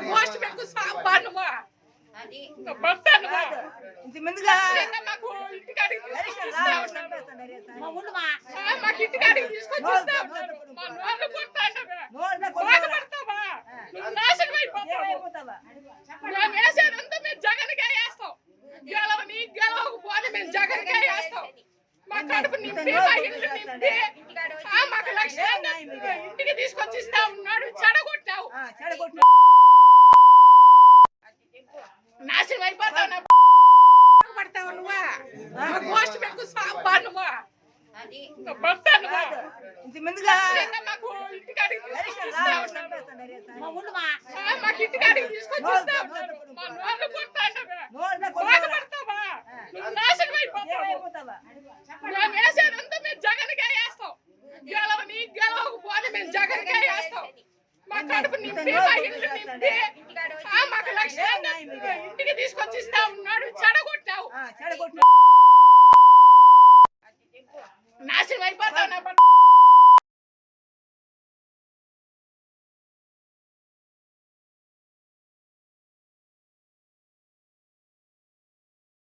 గోష్టి పెట్టుకు సాంబార్నువా భర్తనువా ఇంతమందిగా మాకు ఇంటికాడికి తీసుకొచ్చిస్తా ఉన్నాడు మాకు ఇంటికాడికి తీసుకొచ్చిస్తా ఉన్నాడు మా నోళ్ళు కొడతాడు బాధపడతావా నువ్వు నాశనం అయిపోతావా మేము వేసేదంతా మేము జగన్కే వేస్తాం గెలవని గెలవకపోతే మేము జగన్కే వేస్తాం మా కడుపు నింపి మా ఇల్లు నింపి మాకు లక్ష్యంగా ఇంటికి తీసుకొచ్చి ఇస్తా ఉన్నాడు చెడగొట్టావు నాశనం అయిపోతావు పడతావు నువ్వా గోష్టి పెట్టుకు సాంబార్నువా భర్తనువా ఇంతమందిగా మాకు ఇంటికాడికి తీసుకొచ్చిస్తా ఉన్నాడు మాకు ఇంటికాడికి తీసుకొచ్చిస్తా ఉన్నాడు మా నోళ్ళు కొడతాడు బాధపడతావా నువ్వు నాశనం అయిపోతావా మేము వేసేదంతా మేము జగన్కే వేస్తాం గెలవని గెలవకపోతే మేము జగన్కే వేస్తాం మా కడుపు నింపి మా ఇల్లు నింపి మాకు లక్ష్యంగా ఇంటికి తీసుకొచ్చి ఇస్తా ఉన్నాడు చెడగొట్టావు